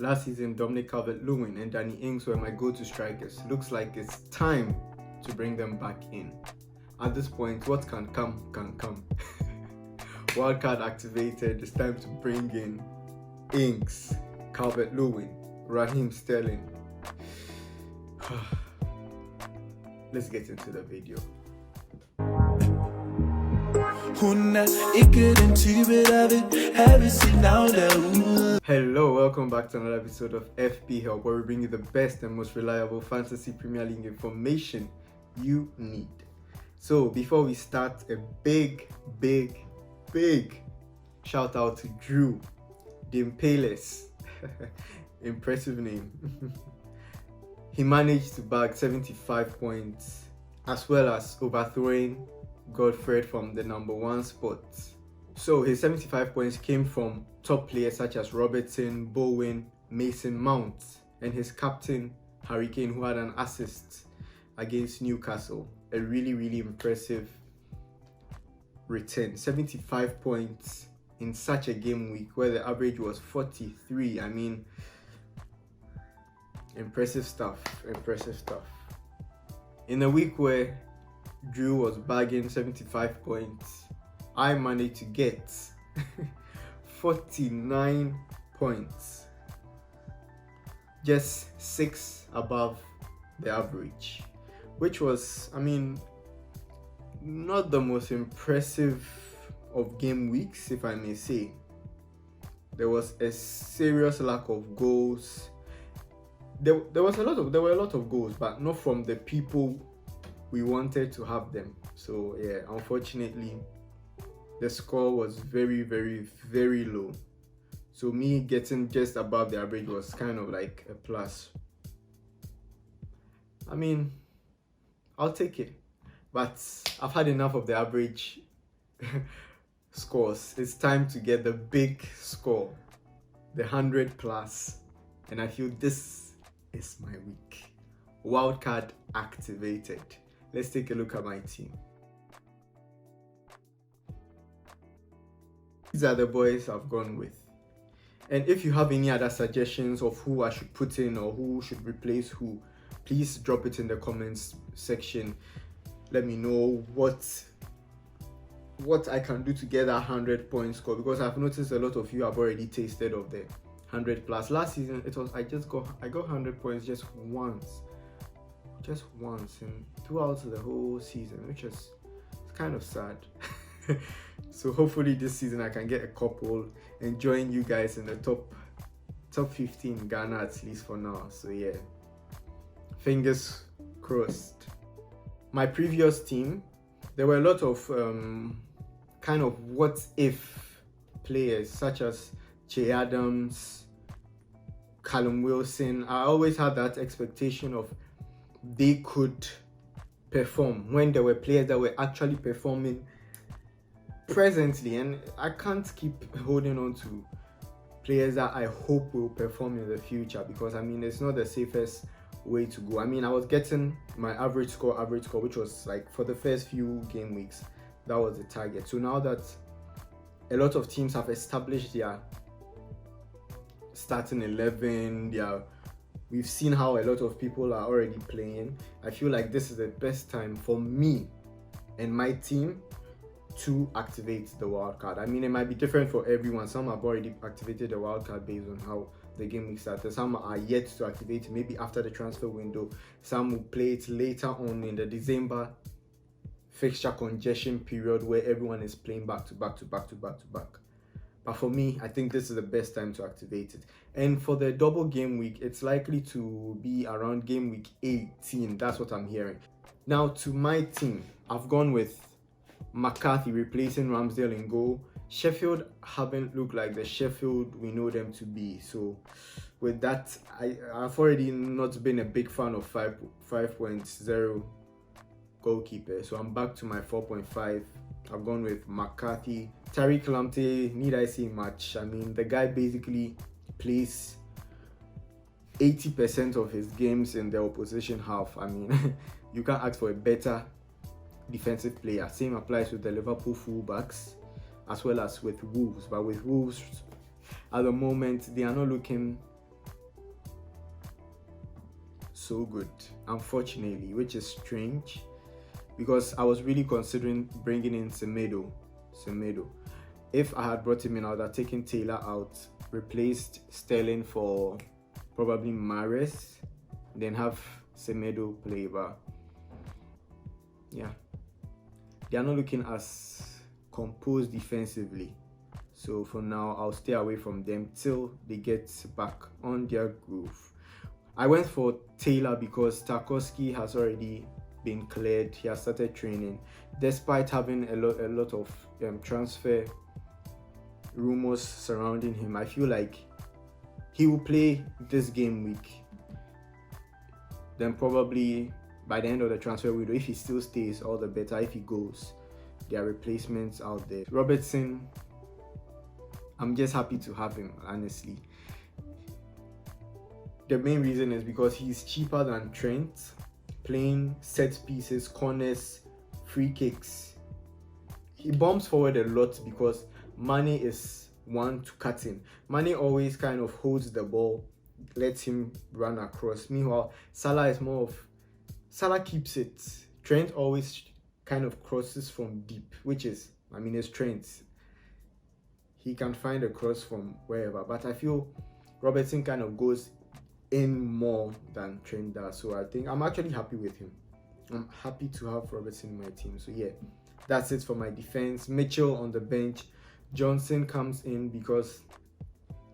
Last season, Dominic Calvert-Lewin and Danny Ings were my go-to strikers. Looks like it's time to bring them back in. At this point, what can come, can come. Wildcard activated. It's time to bring in Ings, Calvert-Lewin, Raheem Sterling. Let's get into the video. Hello, welcome back to another episode of FPheLp, where we bring you the best and most reliable fantasy Premier League information you need. So before we start, a big shout out to Drew Dimpales. Impressive name. He managed to bag 75 points as well as overthrowing Godfred from the number one spot. So his 75 points came from top players such as Robertson, Bowen, Mason Mount, and his captain Harry Kane, who had an assist against Newcastle. A really impressive return. 75 points in such a game week where the average was 43. I mean, impressive stuff. In a week where Drew was bagging 75 points, I managed to get 49 points, just 6 above the average, which was, I mean, not the most impressive of game weeks, if I may say. There was a serious lack of goals. There were a lot of goals, but not from the people we wanted to have them. So yeah, unfortunately, the score was very low. So me getting just above the average was kind of like a plus. I mean, I'll take it, but I've had enough of the average scores. It's time to get the big score, the 100 plus, and I feel this is my week. Wildcard activated. Let's take a look at my team. These are the boys I've gone with. And if you have any other suggestions of who I should put in or who should replace who, please drop it in the comments section. Let me know what I can do to get that 100 point score, because I've noticed a lot of you have already tasted of the 100 plus. Last season it was I got 100 points just once and throughout the whole season, which is kind of sad. So hopefully this season I can get a couple and join you guys in the top 15 in Ghana, at least for now. So yeah, fingers crossed. My previous team, there were a lot of kind of what if players such as Che Adams, Callum Wilson. I always had that expectation of they could perform when there were players that were actually performing presently, and I can't keep holding on to players that I hope will perform in the future, because I mean it's not the safest way to go. I mean, I was getting my average score, which was like for the first few game weeks, that was the target. So now that a lot of teams have established their starting 11, we've seen how a lot of people are already playing, I feel like this is the best time for me and my team to activate the wildcard. I mean, it might be different for everyone. Some have already activated the wildcard based on how the game week started. Some are yet to activate it, maybe after the transfer window. Some will play it later on in the December fixture congestion period where everyone is playing back to back. But for me, I think this is the best time to activate it. And for the double game week, it's likely to be around game week 18. That's what I'm hearing. Now to my team, I've gone with McCarthy replacing Ramsdale in goal. Sheffield haven't looked like the Sheffield we know them to be. So with that, I've already not been a big fan of 5.0 goalkeeper. So I'm back to my 4.5. I've gone with McCarthy. Tariq Lamptey, need I say much? I mean, the guy basically plays 80% of his games in the opposition half. I mean, you can't ask for a better defensive player. Same applies with the Liverpool fullbacks as well as with Wolves. But with Wolves, at the moment, they are not looking so good, unfortunately, which is strange because I was really considering bringing in Semedo. If I had brought him in, I would have taken Taylor out, replaced Sterling for probably Mahrez, then have Semedo play. But yeah, they are not looking as composed defensively. So for now, I'll stay away from them till they get back on their groove. I went for Taylor because Tarkowski has already been cleared. He has started training, despite having a lot of transfer rumors surrounding him. I feel like he will play this game week. Then probably by the end of the transfer window, if he still stays, all the better. If he goes, there are replacements out there. Robertson, I'm just happy to have him, honestly. The main reason is because he's cheaper than Trent, playing set pieces, corners, free kicks. He bombs forward a lot because Mane is one to cut in. Mane always kind of holds the ball, lets him run across. Meanwhile, Salah keeps it. Trent always kind of crosses from deep, which is, it's Trent. He can find a cross from wherever, but I feel Robertson kind of goes in more than Trent does. So I think I'm actually happy with him. I'm happy to have Robertson in my team. So yeah, that's it for my defense. Mitchell on the bench. Johnson comes in because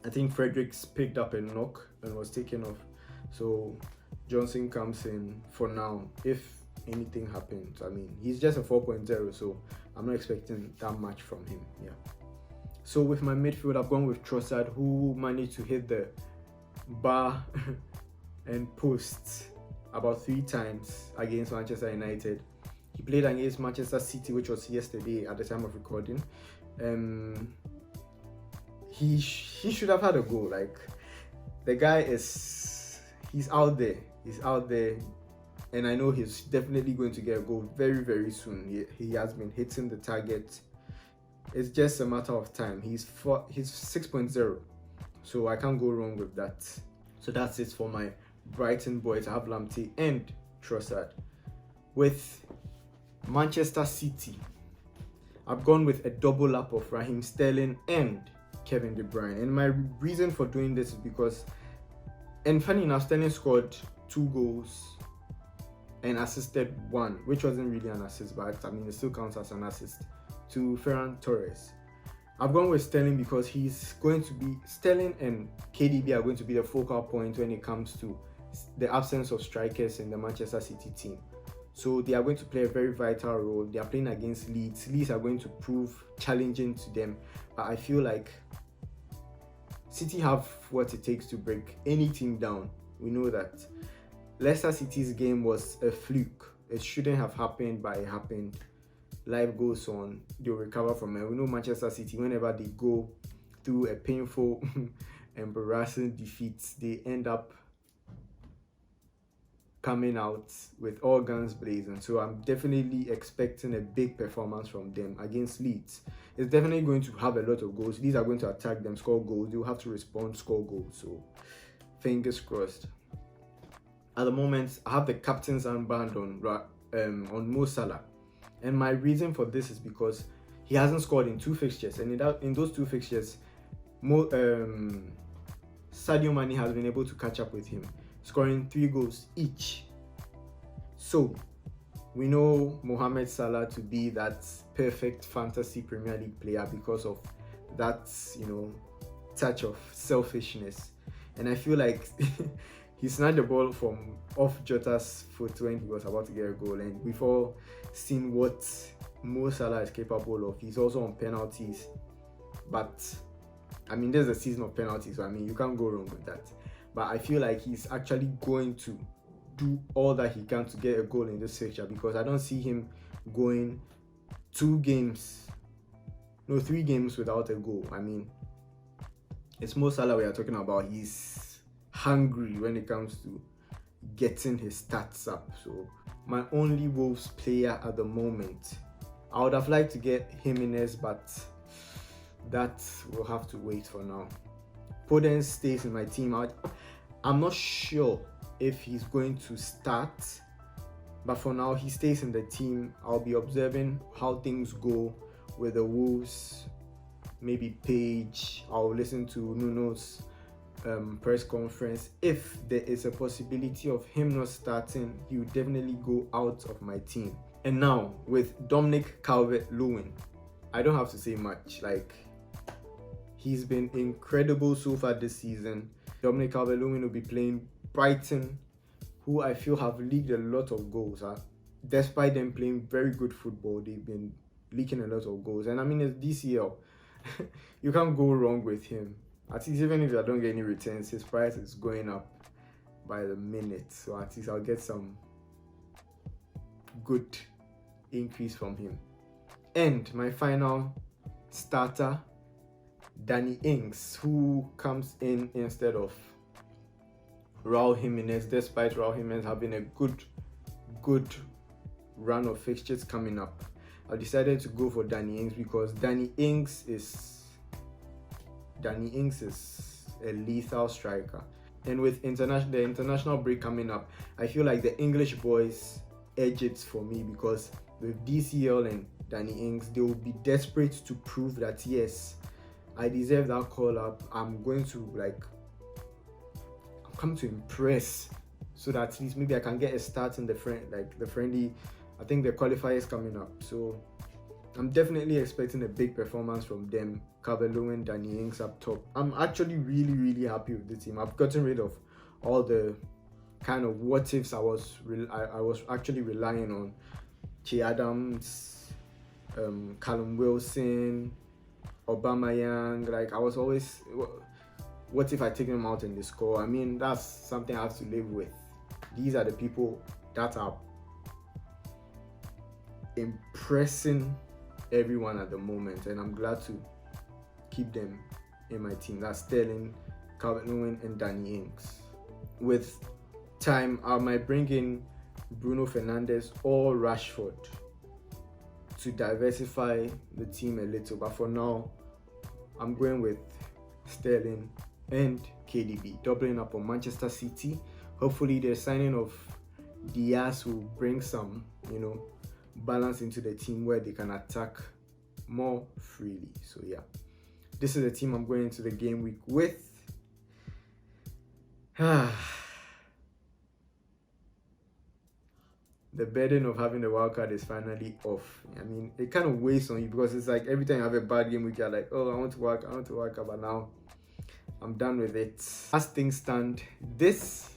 I think Fredericks picked up a knock and was taken off. So Johnson comes in for now. If anything happens, he's just a 4.0, so I'm not expecting that much from him. Yeah. So with my midfield, I've gone with Trossard, who managed to hit the bar and post about 3 times against Manchester United. He played against Manchester City, which was yesterday at the time of recording. He should have had a goal. Like, the guy he's out there, and I know he's definitely going to get a goal very, very soon. He has been hitting the target. It's just a matter of time. He's 6.0, so I can't go wrong with that. So that's it for my Brighton boys. I have Lamptey and Trossard. With Manchester City, I've gone with a double up of Raheem Sterling and Kevin De Bruyne. And my reason for doing this is because, and funny enough, Sterling scored 2 goals and assisted 1, which wasn't really an assist, but it still counts as an assist, to Ferran Torres. I've gone with Sterling because Sterling and KDB are going to be the focal point when it comes to the absence of strikers in the Manchester City team. So they are going to play a very vital role. They are playing against Leeds. Leeds are going to prove challenging to them. But I feel like City have what it takes to break any team down. We know that. Leicester City's game was a fluke. It shouldn't have happened, but it happened. Life goes on. They'll recover from it. We know Manchester City, whenever they go through a painful, embarrassing defeat, they end up coming out with all guns blazing. So I'm definitely expecting a big performance from them against Leeds. It's definitely going to have a lot of goals. Leeds are going to attack them, score goals. They'll have to respond, score goals. So fingers crossed. At the moment, I have the captain's armband on Mo Salah. And my reason for this is because he hasn't scored in 2 fixtures. And in those 2 fixtures, Sadio Mane has been able to catch up with him, scoring 3 goals each. So we know Mohamed Salah to be that perfect fantasy Premier League player because of that, touch of selfishness. And I feel like he snatched the ball from off Jota's foot when he was about to get a goal. And we've all seen what Mo Salah is capable of. He's also on penalties. But, there's a season of penalties, so you can't go wrong with that. But I feel like he's actually going to do all that he can to get a goal in this fixture, because I don't see him going 3 games without a goal. It's Mo Salah we are talking about. He's hungry when it comes to getting his stats up. So my only Wolves player at the moment, I would have liked to get Jimenez, but that will have to wait for now. Podence stays in my team. I'm not sure if he's going to start, but for now he stays in the team. I'll be observing how things go with the Wolves. Maybe Page. I'll listen to Nuno's press conference. If there is a possibility of him not starting, he will definitely go out of my team. And now with Dominic Calvert-Lewin, I don't have to say much. Like, he's been incredible so far this season. Dominic Calvert-Lewin will be playing Brighton, who I feel have leaked a lot of goals. Despite them playing very good football, they've been leaking a lot of goals. And I mean, it's DCL. You can't go wrong with him. At least even if I don't get any returns, his price is going up by the minute. So at least I'll get some good increase from him. And my final starter, Danny Ings, who comes in instead of Raul Jimenez, despite Raul Jimenez having a good run of fixtures coming up. I decided to go for Danny Ings because Danny Ings is a lethal striker. And with the international break coming up, I feel like the English boys edge it for me, because with DCL and Danny Ings, they will be desperate to prove that yes, I deserve that call up. I'm going to come to impress, so that at least maybe I can get a start in the friendly. I think the qualifier is coming up, so I'm definitely expecting a big performance from them. Calvert-Lewin, Danny Ings up top. I'm actually really happy with the team. I've gotten rid of all the kind of what ifs I was actually relying on. Che Adams, Callum Wilson, Aubameyang. Like, I was always, what if I take them out in the score? I mean, that's something I have to live with. These are the people that are impressing everyone at the moment, and I'm glad to keep them in my team. That's Sterling, Calvert-Lewin, and Danny Ings. With time, I might bring in Bruno Fernandes or Rashford to diversify the team a little, but for now I'm going with Sterling and KDB, doubling up on Manchester City. Hopefully the signing of Diaz will bring some balance into the team where they can attack more freely. So yeah, this is the team I'm going into the game week with. The burden of having the wildcard is finally off. I mean, it kind of weighs on you, because it's like every time you have a bad game week, you're like, oh, I want to work, but now I'm done with it. As things stand, this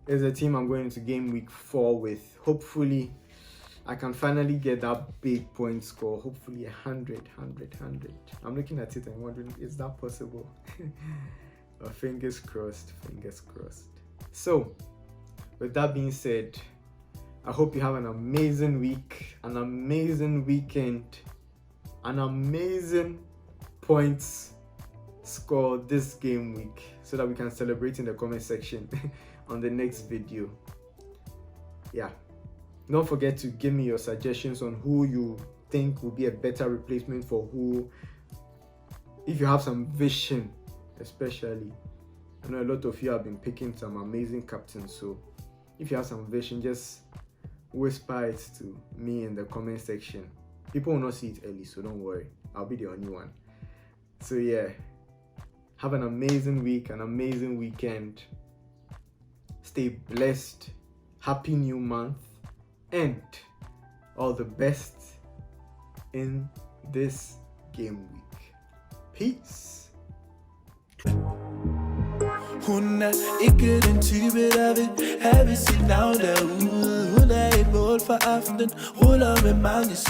is the team I'm going into game week 4 with. Hopefully I can finally get that big point score. Hopefully 100. I'm looking at it and wondering, is that possible? Fingers crossed. So with that being said, I hope you have an amazing week, an amazing weekend, an amazing points score this game week, so that we can celebrate in the comment section on the next video. Yeah, don't forget to give me your suggestions on who you think will be a better replacement for who. If you have some vision, especially, I know a lot of you have been picking some amazing captains, so if you have some vision, just whisper it to me in the comment section. People will not see it early, so don't worry, I'll be the only one. So yeah, have an amazing week, an amazing weekend. Stay blessed. Happy new month, and all the best in this game week. Peace. Hunna ikke den type, der vil have sit navn derude. Hun et mål for aftenen, ruller med mange